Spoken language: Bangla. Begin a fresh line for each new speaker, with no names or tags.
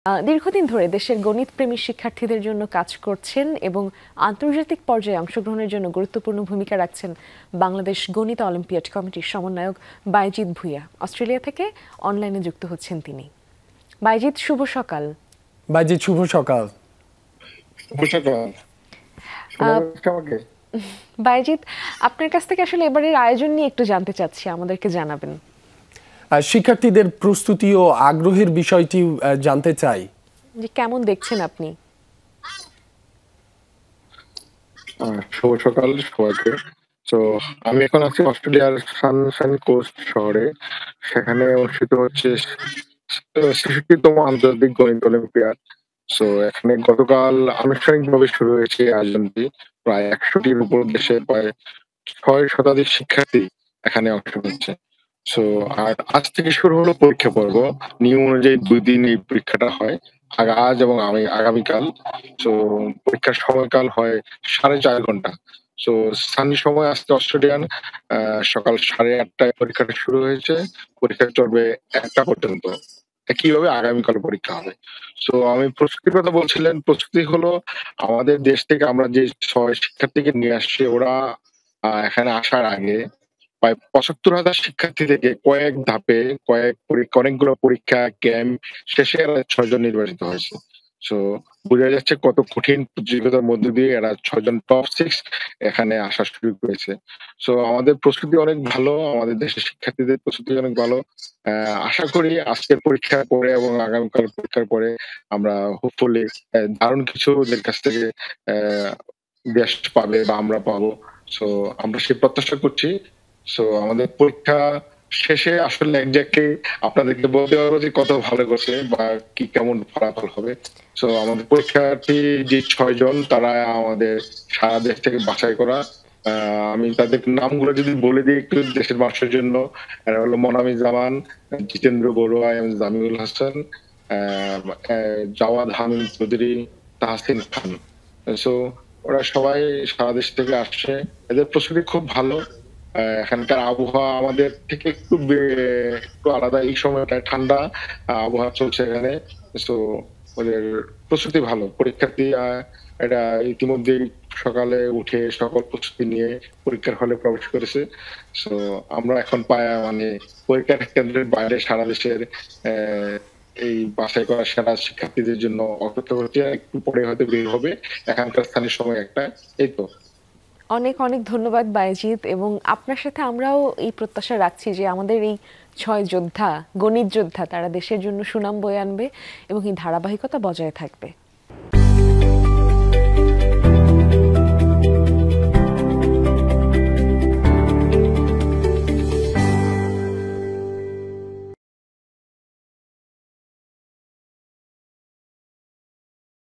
দীর্ঘদিন ধরে দেশের গণিতপ্রেমী শিক্ষার্থীদের জন্য কাজ করছেন এবং আন্তর্জাতিক পর্যায়ে অংশগ্রহণের জন্য গুরুত্বপূর্ণ ভূমিকা রাখছেন বাংলাদেশ গণিত অলিম্পিয়াড কমিটির সমন্বয়ক বাইজিদ ভুঁইয়া। অস্ট্রেলিয়া থেকে অনলাইনে যুক্ত হচ্ছেন তিনি। বাইজিদ, শুভ সকাল।
বাইজিদ, শুভ সকাল।
বাইজিদ, আপনার কাছ থেকে আসলে এবারের আয়োজন নিয়ে একটু জানতে চাচ্ছি, আমাদেরকে জানাবেন।
শিক্ষার্থীদের প্রস্তুতি ও আগ্রহের বিষয়টি জানতে চাই
যে কেমন দেখছেন আপনি।
শুভ সকাল সবাইকে। তো আমি এখন আছি অস্ট্রেলিয়ার সানশাইন কোস্ট শহরে। সেখানে অনুষ্ঠিত হচ্ছে ৬৬তম আন্তর্জাতিক গণিত অলিম্পিয়াড। সো এখানে গতকাল আনুষ্ঠানিকভাবে শুরু হয়েছে আয়োজনটি। প্রায় ১০০টির উপর দেশে প্রায় ৬ শতাধিক শিক্ষার্থী এখানে অংশ নিচ্ছে। সো আর আজ থেকে শুরু হলো পরীক্ষা পর্ব। নিয়ম অনুযায়ী ২ দিন এই পরীক্ষাটা হয়, আজ এবং আগামীকাল। সো পরীক্ষার সময়কাল হয় ৪.৫ ঘন্টা। সো স্থানীয় সময় আজকে অস্ট্রেলিয়ান সকাল ৮:৩০টায় পরীক্ষাটা শুরু হয়েছে। পরীক্ষা চলবে ১টা পর্যন্ত। একইভাবে আগামীকাল পরীক্ষা হবে। সো আমি প্রস্তুতির কথা বলছিলেন, প্রস্তুতি হলো আমাদের দেশ থেকে আমরা যে ৬ শিক্ষার্থীকে নিয়ে আসছি, ওরা এখানে আসার আগে প্রায় ৭৫,০০০ শিক্ষার্থী থেকে কয়েক ধাপে অনেকগুলো পরীক্ষা ক্যাম্প শেষে এরা ৬ জন নির্বাচিত হয়েছে। সো বোঝা যাচ্ছে কত কঠিন প্রতিযোগিতার মধ্যে দিয়ে এরা ৬ জন টপ 6 এখানে আসার সুযোগ পেয়েছে। সো আমাদের প্রস্তুতি অনেক ভালো, আমাদের দেশের শিক্ষার্থীদের প্রস্তুতি অনেক ভালো। আশা করি আজকের পরীক্ষার পরে এবং আগামীকাল পরীক্ষার পরে আমরা হোপফুলি দারুণ কিছু ওদের কাছ থেকে দেশ পাবে বা আমরা পাবো। সো আমরা সেই প্রত্যাশা করছি। সো আমাদের পরীক্ষা শেষে আসলে এক্স্যাক্টলি আপনাদেরকে বলতে পারবো যে কত ভালো করছে বা কি কেমন ফলাফল হবে। সো আমাদের পরীক্ষার্থী যে ৬ জন, তারা আমাদের সারা দেশ থেকে বাছাই করা। আমি তাদের নামগুলো যদি বলে দিই একটু দেশের মানুষের জন্য, এরা হলো মনামি জামান, জিতেন্দ্র বড়ুয়া, জামিউল হাসান, জাওয়াদ হামিদ চৌধুরী, তাহসিন খান। সো ওরা সবাই সারা দেশ থেকে আসছে। এদের প্রস্তুতি খুব ভালো। এখানকার আবহাওয়া আমাদের থেকে একটু আলাদা। এই সময়টা ঠান্ডা আবহাওয়া চলছে এখানে। সো ওদের প্রস্তুতি ভালো। পরীক্ষার্থী এটা ইতিমধ্যেই সকালে উঠে সকল প্রস্তুতি নিয়ে পরীক্ষার হলে প্রবেশ করেছে। সো আমরা এখন পরীক্ষার কেন্দ্রের বাইরে সারা দেশের এই বাছাই করা সেরা শিক্ষার্থীদের জন্য অপেক্ষা করছি। একটু পরে হয়তো বের হবে এখানকার স্থানীয় সময় একটা। এই তো।
অনেক অনেক ধন্যবাদ বাইজিদ, এবং আপনার সাথে আমরাও এই প্রত্যাশা রাখছি যে আমাদের এই ৬ যোদ্ধা, গণিত যোদ্ধা, তারা দেশের জন্য সুনাম বয়ে আনবে এবং এই ধারাবাহিকতা বজায় থাকবে।